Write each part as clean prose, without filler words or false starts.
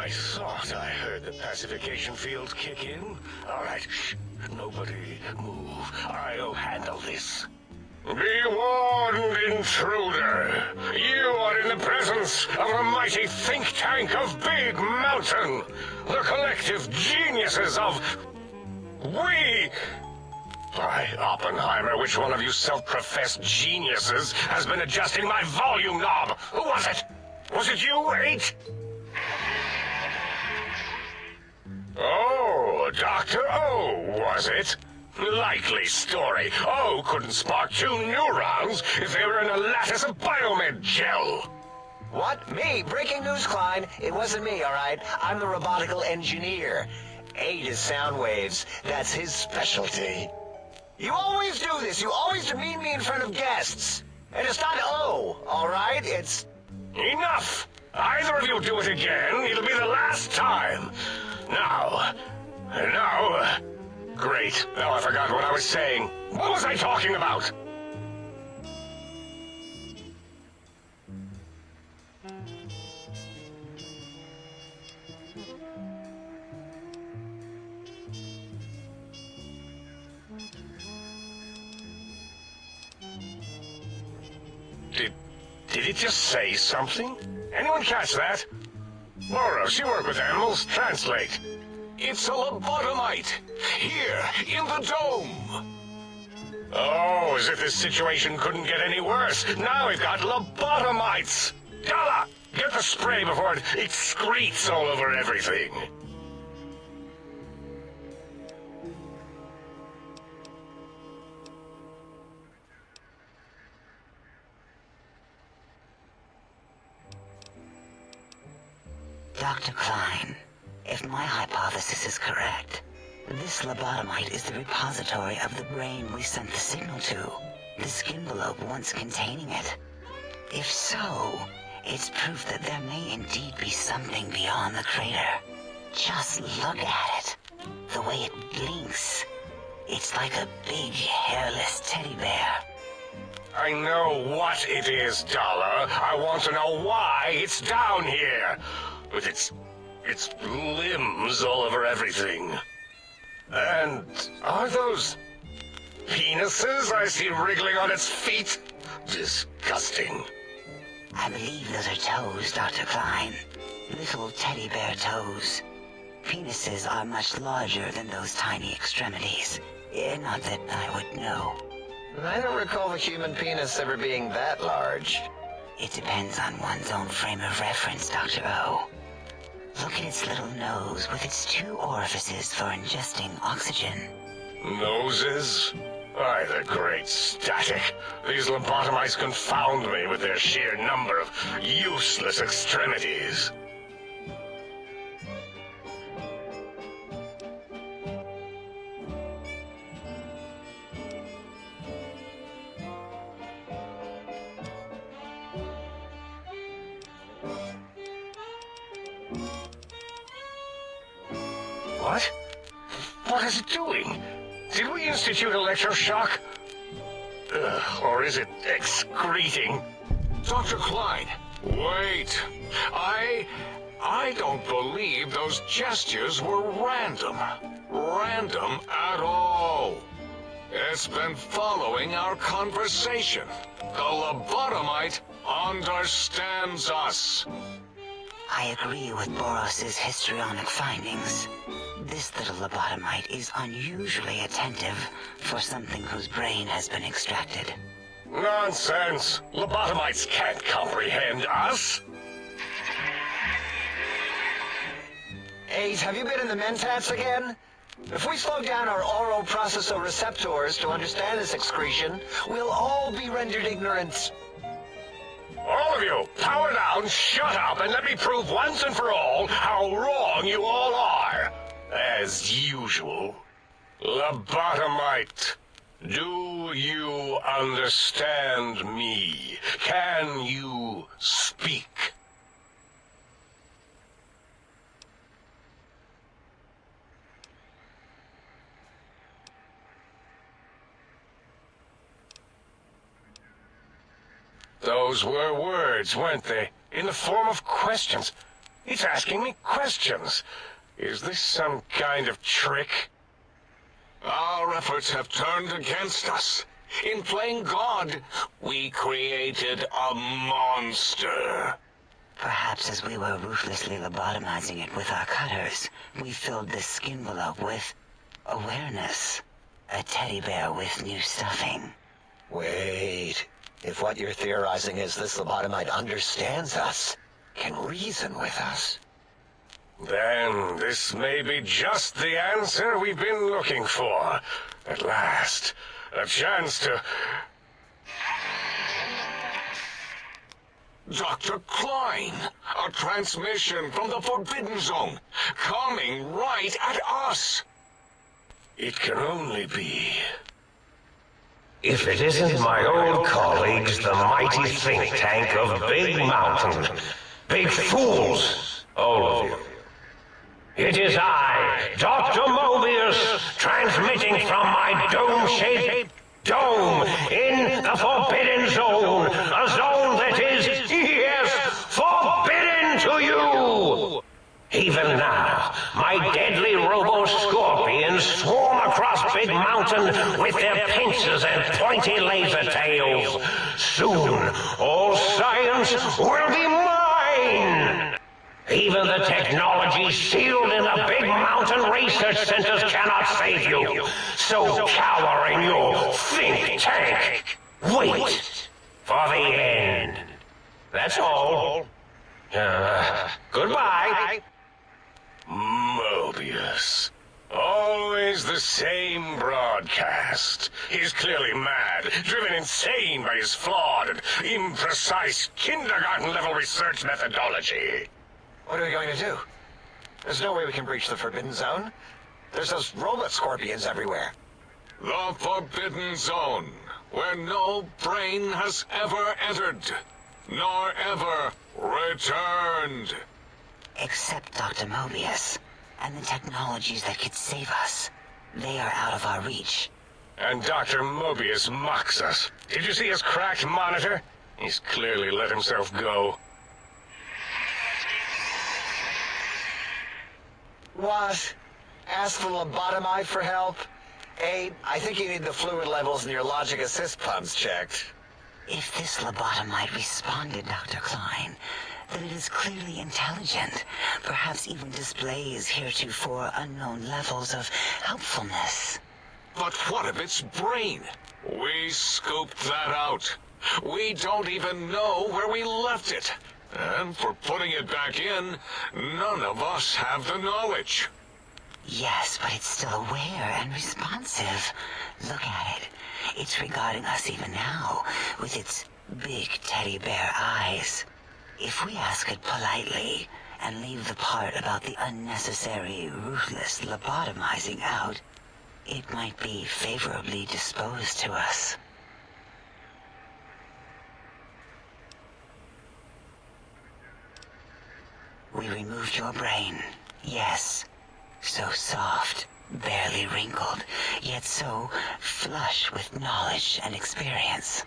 I thought I heard the pacification field kick in. All right, shh. Nobody move. I'll handle this. Be warned, intruder. You are in the presence of the mighty think tank of Big Mountain. The collective geniuses of... We... By Oppenheimer, which one of you self-professed geniuses has been adjusting my volume knob? Who was it? Was it you, 8? Oh, Dr. O, was it? Likely story. O couldn't spark 2 neurons if they were in a lattice of biomed gel. What? Me? Breaking news, Klein. It wasn't me, all right? I'm the robotical engineer. 8 is sound waves. That's his specialty. You always do this. You always demean me in front of guests. And it's not O, all right? It's... Enough! Either of you do it again, it'll be the last time. Now... Great. Now I forgot what I was saying. What was I talking about? Did it just say something? Anyone catch that? Boros, you work with animals. Translate. It's a lobotomite. Here, in the dome. Oh, as if this situation couldn't get any worse. Now we've got lobotomites. Dala, get the spray before it excretes all over everything. Dr. Klein, if my hypothesis is correct, this lobotomite is the repository of the brain we sent the signal to, the skinvelope once containing it. If so, it's proof that there may indeed be something beyond the crater. Just look at it. The way it blinks. It's like a big, hairless teddy bear. I know what it is, Dollar. I want to know why it's down here. With its limbs all over everything. And are those penises I see wriggling on its feet? Disgusting. I believe those are toes, Dr. Klein. Little teddy bear toes. Penises are much larger than those tiny extremities. Not that I would know. I don't recall the human penis ever being that large. It depends on one's own frame of reference, Dr. O. Look at its little nose with its 2 orifices for ingesting oxygen. Noses? Why, the great static. These lobotomites confound me with their sheer number of useless extremities. What? What is it doing? Did we institute electroshock? Or is it excreting? Dr. Klein, wait. I don't believe those gestures were random. Random at all. It's been following our conversation. The lobotomite understands us. I agree with Boros' histrionic findings. This little lobotomite is unusually attentive for something whose brain has been extracted. Nonsense! Lobotomites can't comprehend us! 8, have you been in the mentats again? If we slow down our oroprocessoreceptors to understand this excretion, we'll all be rendered ignorant. All of you, power down, shut up, and let me prove once and for all how wrong you all are. As usual. Lobotomite, do you understand me? Can you speak? Those were words, weren't they? In the form of questions. It's asking me questions. Is this some kind of trick? Our efforts have turned against us. In playing God, we created a monster. Perhaps as we were ruthlessly lobotomizing it with our cutters, we filled this skin envelope with awareness. A teddy bear with new stuffing. Wait. If what you're theorizing is this lobotomite understands us, can reason with us. Then this may be just the answer we've been looking for. At last, a chance to... Dr. Klein, a transmission from the Forbidden Zone, coming right at us. It can only be... If it isn't my old colleagues, the mighty think tank of Big Mountain. Big fools, all of you. It is I, Dr. Mobius, transmitting from my dome-shaped dome in the Forbidden Zone. A zone that is, yes, forbidden to you! Even now, my deadly robo-scorpions swarm across Big Mountain with their pincers and pointy laser tails. Soon, all science will be mine! Even the technology sealed in the Big Mountain research centers cannot save you. So cower in your think tank. Wait for the end. That's all. Goodbye. Mobius. Always the same broadcast. He's clearly mad, driven insane by his flawed and imprecise kindergarten-level research methodology. What are we going to do? There's no way we can breach the Forbidden Zone. There's those robot scorpions everywhere. The Forbidden Zone, where no brain has ever entered, nor ever returned. Except Dr. Mobius, and the technologies that could save us. They are out of our reach. And Dr. Mobius mocks us. Did you see his cracked monitor? He's clearly let himself go. What? Ask the lobotomite for help? Abe, I think you need the fluid levels in your logic assist pumps checked. If this lobotomite responded, Dr. Klein, then it is clearly intelligent, perhaps even displays heretofore unknown levels of helpfulness. But what of its brain? We scooped that out. We don't even know where we left it. And for putting it back in, none of us have the knowledge. Yes, but it's still aware and responsive. Look at it. It's regarding us even now, with its big teddy bear eyes. If we ask it politely, and leave the part about the unnecessary, ruthless lobotomizing out, it might be favorably disposed to us. We removed your brain, yes. So soft, barely wrinkled, yet so flush with knowledge and experience.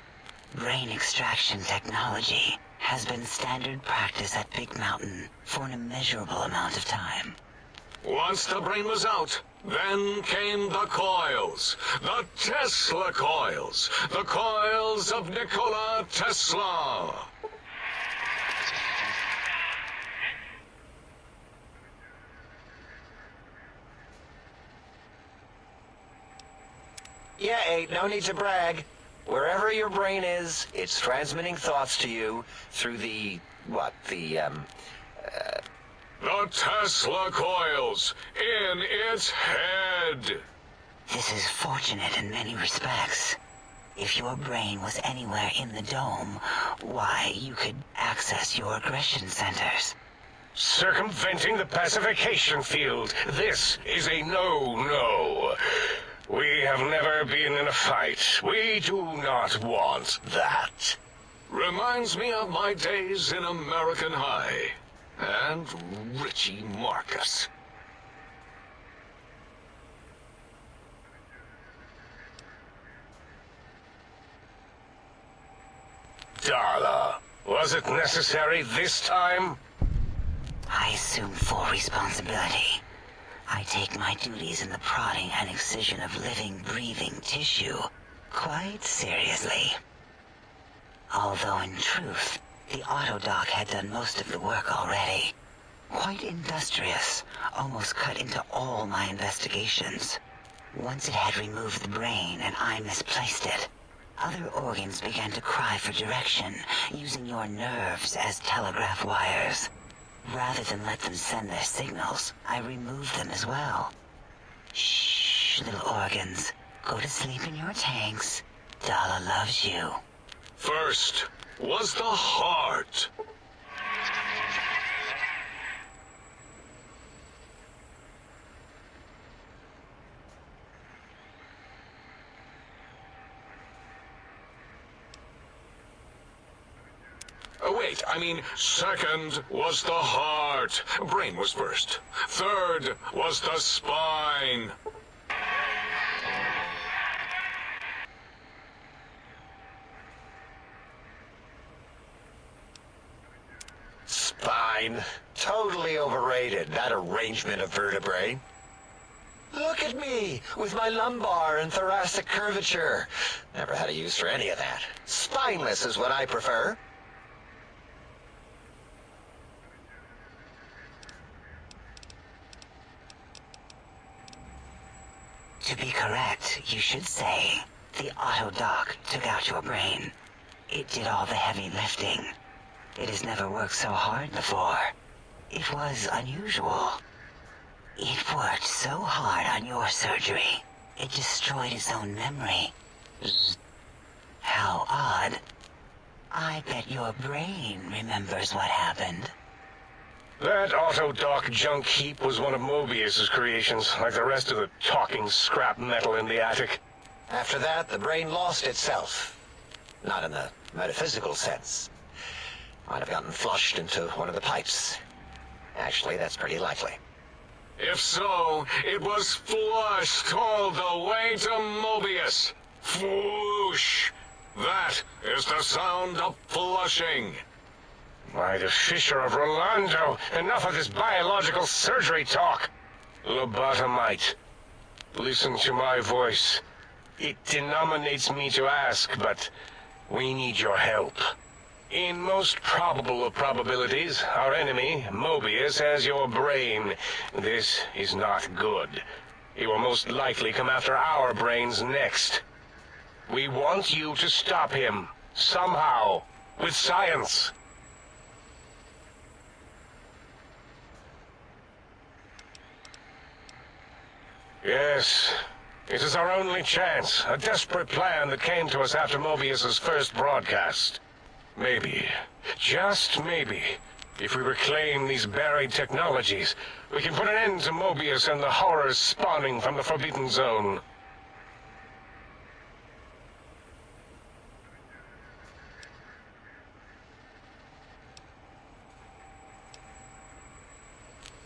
Brain extraction technology has been standard practice at Big Mountain for an immeasurable amount of time. Once the brain was out, then came the coils. The Tesla coils. The coils of Nikola Tesla. Yeah, Abe, no need to brag. Wherever your brain is, it's transmitting thoughts to you through the Tesla coils in its head. This is fortunate in many respects. If your brain was anywhere in the dome, why, you could access your aggression centers. Circumventing the pacification field. This is a no-no. We have never been in a fight. We do not want that. Reminds me of my days in American High. And Richie Marcus. Darla, was it necessary this time? I assume full responsibility. I take my duties in the prodding and excision of living, breathing tissue quite seriously. Although in truth, the Autodoc had done most of the work already. Quite industrious, almost cut into all my investigations. Once it had removed the brain and I misplaced it, other organs began to cry for direction, using your nerves as telegraph wires. Rather than let them send their signals, I removed them as well. Shh, little organs. Go to sleep in your tanks. Dala loves you. First was the heart. Wait, I mean, second was the heart. Brain was first. Third was the spine. Spine. Totally overrated, that arrangement of vertebrae. Look at me, with my lumbar and thoracic curvature. Never had a use for any of that. Spineless is what I prefer. To be correct, you should say, the Autodoc took out your brain. It did all the heavy lifting. It has never worked so hard before. It was unusual. It worked so hard on your surgery, it destroyed its own memory. How odd. I bet your brain remembers what happened. That Autodoc junk heap was one of Mobius's creations, like the rest of the talking scrap metal in the attic. After that, the brain lost itself. Not in the metaphysical sense. Might have gotten flushed into one of the pipes. Actually, that's pretty likely. If so, it was flushed all the way to Mobius. Fwoosh! That is the sound of flushing. By the Fisher of Rolando, enough of this biological surgery talk. Lobotomite, listen to my voice. It denominates me to ask, but we need your help. In most probable of probabilities, our enemy, Mobius, has your brain. This is not good. He will most likely come after our brains next. We want you to stop him, somehow, with science. Yes, it is our only chance, a desperate plan that came to us after Mobius's first broadcast. Maybe, just maybe, if we reclaim these buried technologies, we can put an end to Mobius and the horrors spawning from the Forbidden Zone.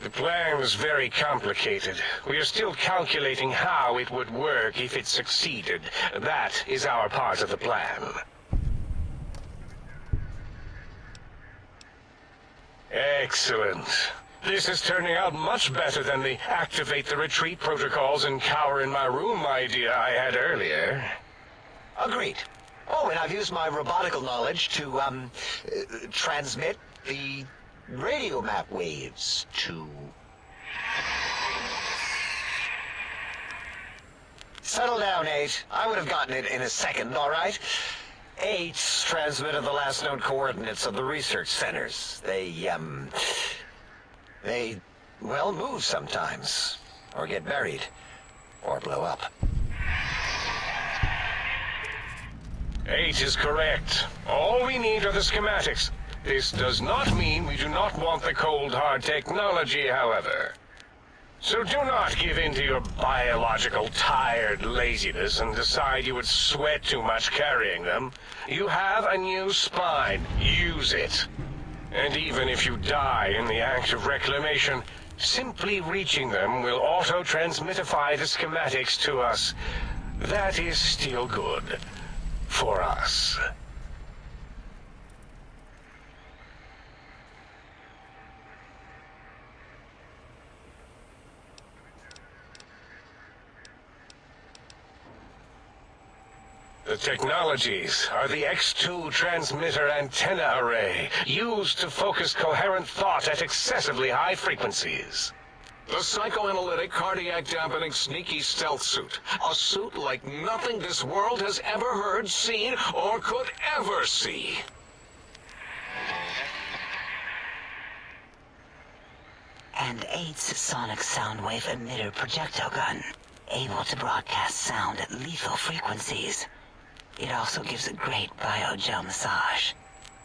The plan is very complicated. We are still calculating how it would work if it succeeded. That is our part of the plan. Excellent. This is turning out much better than the activate the retreat protocols and cower in my room idea I had earlier. Agreed. Oh, and I've used my robotical knowledge to, transmit the radio map waves to... Settle down, 8. I would have gotten it in a second, all right? 8's transmitted the last known coordinates of the research centers. They, well, move sometimes. Or get buried. Or blow up. 8 is correct. All we need are the schematics. This does not mean we do not want the cold, hard technology, however. So do not give in to your biological tired laziness and decide you would sweat too much carrying them. You have a new spine. Use it. And even if you die in the act of reclamation, simply reaching them will auto-transmitify the schematics to us. That is still good. For us. The technologies are the X2 transmitter antenna array, used to focus coherent thought at excessively high frequencies. The psychoanalytic, cardiac dampening, sneaky stealth suit. A suit like nothing this world has ever heard, seen, or could ever see. And 8's sonic soundwave emitter projectile gun, able to broadcast sound at lethal frequencies. It also gives a great biogel massage.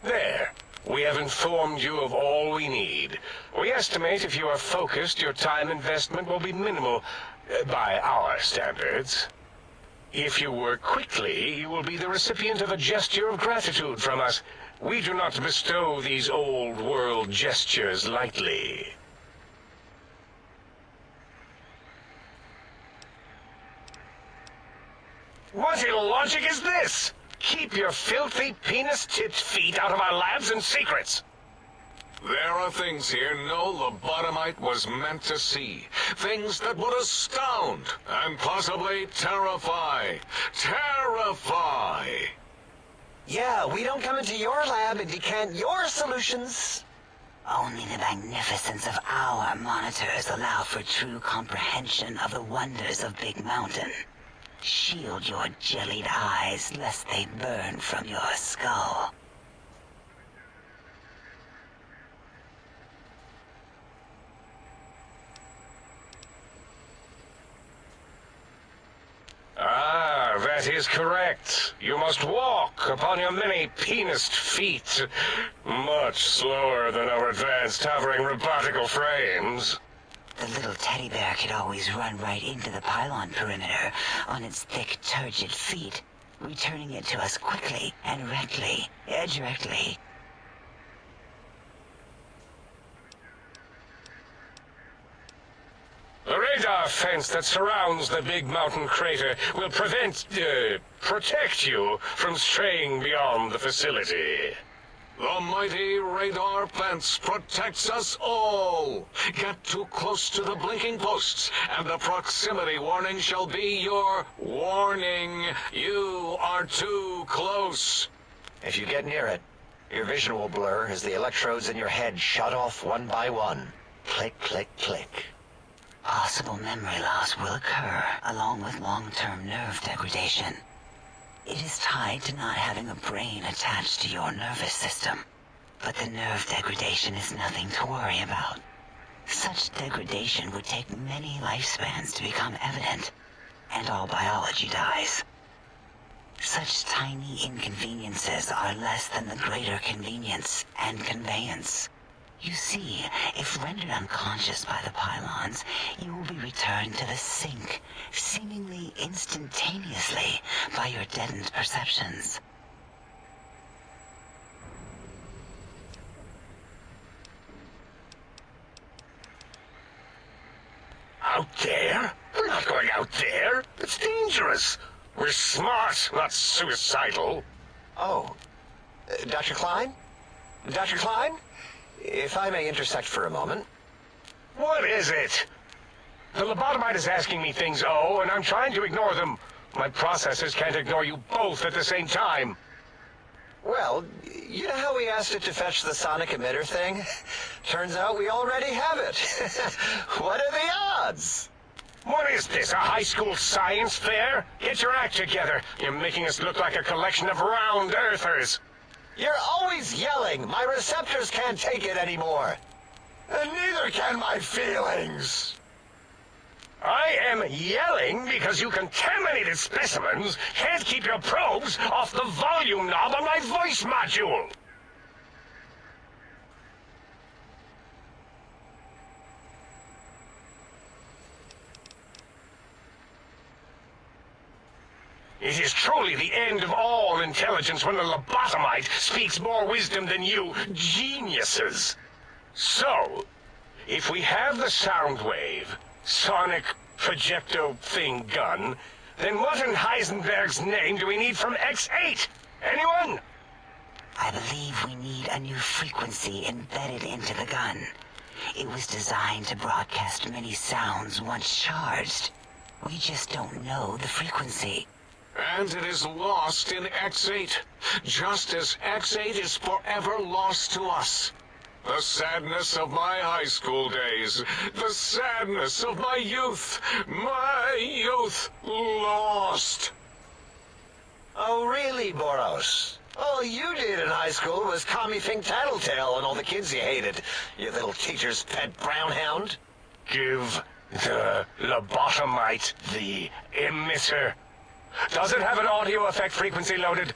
There. We have informed you of all we need. We estimate if you are focused, your time investment will be minimal, by our standards. If you work quickly, you will be the recipient of a gesture of gratitude from us. We do not bestow these old-world gestures lightly. What illogic is this? Keep your filthy, penis-tipped feet out of our labs and secrets. There are things here no lobotomite was meant to see. Things that would astound and possibly terrify. Terrify! Yeah, we don't come into your lab and decant your solutions. Only the magnificence of our monitors allow for true comprehension of the wonders of Big Mountain. Shield your jellied eyes lest they burn from your skull. Ah, that is correct. You must walk upon your many penised feet. Much slower than our advanced hovering robotical frames. The little teddy bear could always run right into the pylon perimeter on its thick, turgid feet, returning it to us quickly and directly. The radar fence that surrounds the Big Mountain crater will protect you from straying beyond the facility. The mighty radar fence protects us all. Get too close to the blinking posts, and the proximity warning shall be your warning. You are too close. If you get near it, your vision will blur as the electrodes in your head shut off one by one. Click, click, click. Possible memory loss will occur, along with long-term nerve degradation. It is tied to not having a brain attached to your nervous system. But the nerve degradation is nothing to worry about. Such degradation would take many lifespans to become evident, and all biology dies. Such tiny inconveniences are less than the greater convenience and conveyance. You see, if rendered unconscious by the pylons, you will be returned to the sink, seemingly instantaneously, by your deadened perceptions. Out there? We're not going out there. It's dangerous. We're smart, not suicidal. Oh, Dr. Klein? Dr. Klein? If I may intersect for a moment. What is it? The lobotomite is asking me things, and I'm trying to ignore them. My processors can't ignore you both at the same time. Well, you know how we asked it to fetch the sonic emitter thing? Turns out we already have it. What are the odds? What is this, a high school science fair? Get your act together. You're making us look like a collection of round earthers. You're always yelling. My receptors can't take it anymore. And neither can my feelings. I am yelling because you contaminated specimens can't keep your probes off the volume knob on my voice module. It is truly the end of all intelligence when the lobotomite speaks more wisdom than you geniuses. So, if we have the sound wave, sonic projecto thing gun, then what in Heisenberg's name do we need from X8? Anyone? I believe we need a new frequency embedded into the gun. It was designed to broadcast many sounds once charged. We just don't know the frequency. and it is lost in X8, just as X8 is forever lost to us. The sadness of my high school days, the sadness of my youth lost. Oh, really, Boros? All you did in high school was call me Fink Tattletale and all the kids you hated, you little teacher's pet brown hound. Give the lobotomite the emitter. Does it have an audio effect frequency loaded?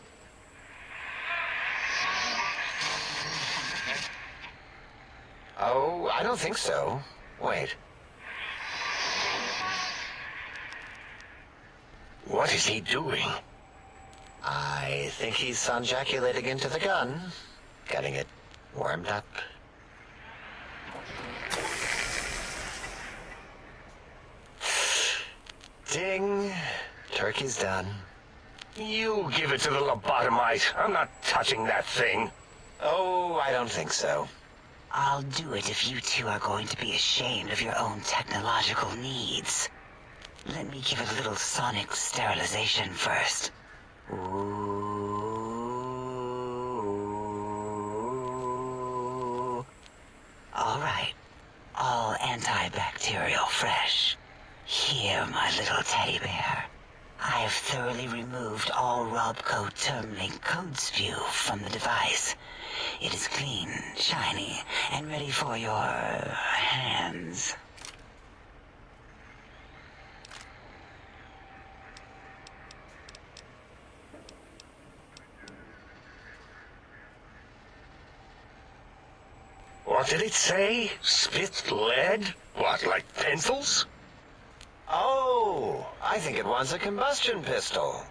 Oh, I don't think so. Wait. What is he doing? I think he's sonjaculating into the gun, getting it warmed up. Ding. Turkey's done. You give it to the lobotomite. I'm not touching that thing. Oh, I don't think so. I'll do it if you two are going to be ashamed of your own technological needs. Let me give it a little sonic sterilization first. Ooh. All right. All antibacterial fresh. Here, my little teddy bear. I have thoroughly removed all Robco Termlink code spew from the device. It is clean, shiny, and ready for your hands. What did it say? Spit lead? What, like pencils? Oh, I think it wants a combustion pistol.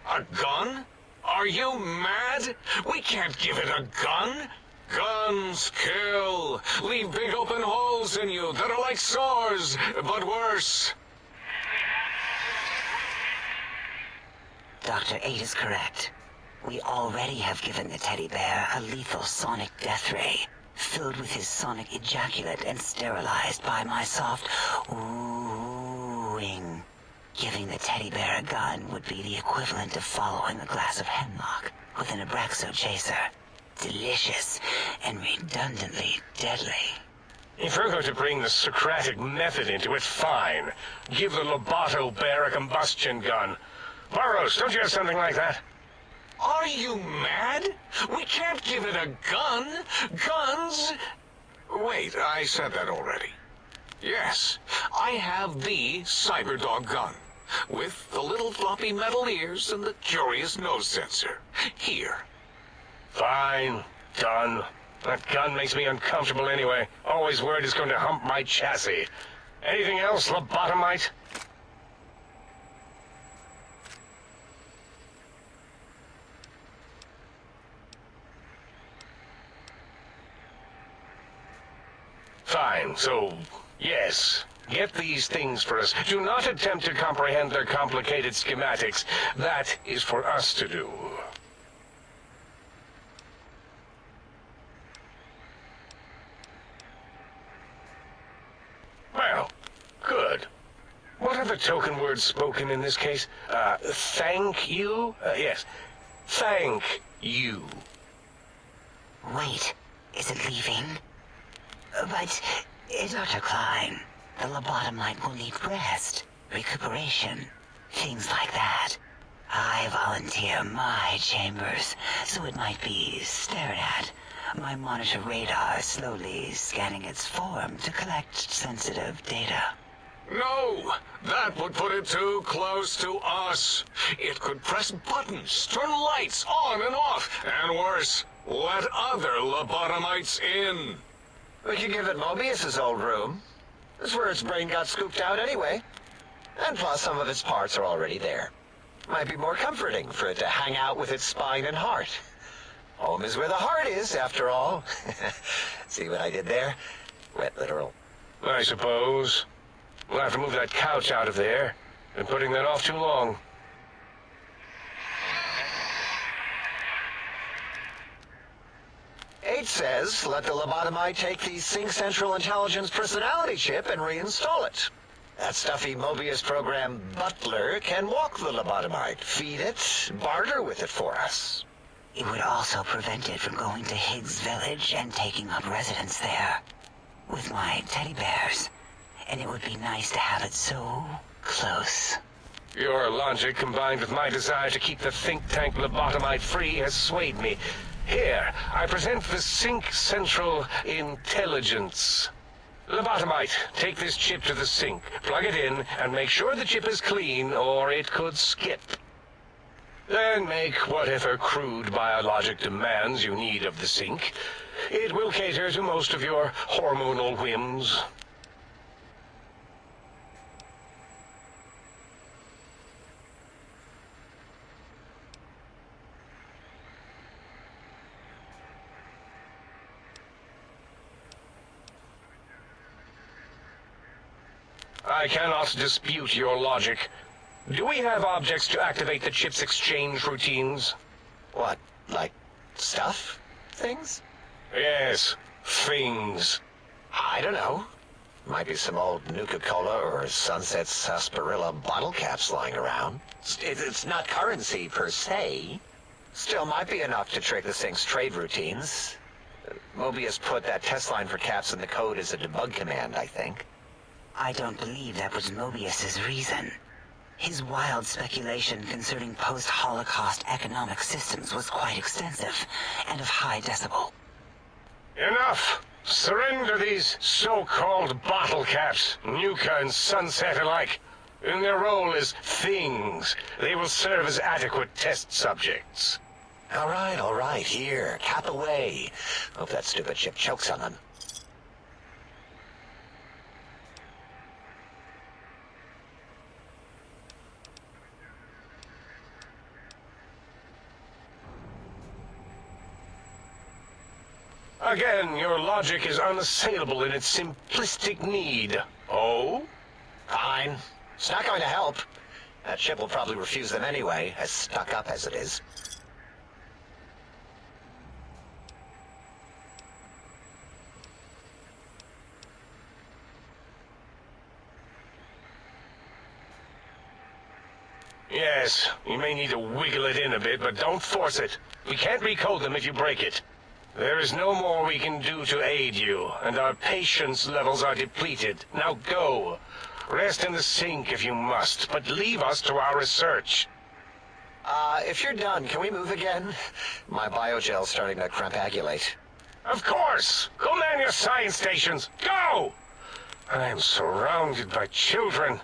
A gun? Are you mad? We can't give it a gun. Guns kill, leave big open holes in you that are like sores, but worse. Dr. 8 is correct. We already have given the teddy bear a lethal sonic death ray, filled with his sonic ejaculate and sterilized by my soft oohing. Giving the teddy bear a gun would be the equivalent of following a glass of hemlock with an Abraxo chaser. Delicious and redundantly deadly. If we're going to bring the Socratic method into it, fine. Give the Loboto bear a combustion gun. Burroughs, don't you have something like that? Are you mad? We can't give it a gun. Guns... Wait, I said that already. Yes, I have the Cyberdog gun, with the little floppy metal ears and the curious nose sensor. Here. Fine. Done. That gun makes me uncomfortable anyway. Always worried it's going to hump my chassis. Anything else, lobotomite? Fine, so, yes. Get these things for us. Do not attempt to comprehend their complicated schematics. That is for us to do. Well, good. What are the token words spoken in this case? Thank you? Yes. Thank you. Wait, is it leaving? But, Dr. Klein, the lobotomite will need rest, recuperation, things like that. I volunteer my chambers, so it might be stared at. My monitor radar slowly scanning its form to collect sensitive data. No, that would put it too close to us. It could press buttons, turn lights on and off, and worse, let other lobotomites in. We could give it Mobius's old room. That's where its brain got scooped out anyway. And plus, some of its parts are already there. Might be more comforting for it to hang out with its spine and heart. Home is where the heart is, after all. See what I did there? Wet literal. I suppose. We'll have to move that couch out of there. Been putting that off too long. Eight says, let the lobotomite take the Sync Central Intelligence personality chip and reinstall it. That stuffy Mobius program butler can walk the lobotomite, feed it, barter with it for us. It would also prevent it from going to Higgs Village and taking up residence there with my teddy bears. And it would be nice to have it so close. Your logic, combined with my desire to keep the think tank lobotomite free, has swayed me. Here, I present the Sync Central Intelligence. Lobotomite, take this chip to the sink, plug it in, and make sure the chip is clean, or it could skip. Then make whatever crude biologic demands you need of the sink. It will cater to most of your hormonal whims. I cannot dispute your logic. Do we have objects to activate the chip's exchange routines? What, like stuff? Things? Yes, things. I don't know. Might be some old Nuka-Cola or Sunset Sarsaparilla bottle caps lying around. It's not currency per se. Still might be enough to trick the Sync's trade routines. Mobius put that test line for caps in the code as a debug command, I think. I don't believe that was Mobius's reason. His wild speculation concerning post-Holocaust economic systems was quite extensive and of high decibel. Enough! Surrender these so-called bottle caps, Nuka and Sunset alike. In their role as things, they will serve as adequate test subjects. All right, here, cap away. Hope that stupid chip chokes on them. Again, your logic is unassailable in its simplistic need. Oh? Fine. It's not going to help. That chip will probably refuse them anyway, as stuck up as it is. Yes, you may need to wiggle it in a bit, but don't force it. We can't recode them if you break it. There is no more we can do to aid you, and our patience levels are depleted. Now go. Rest in the sink if you must, but leave us to our research. If you're done, can we move again? My biogel's starting to crampagulate. Of course! Go man your science stations! Go! I am surrounded by children.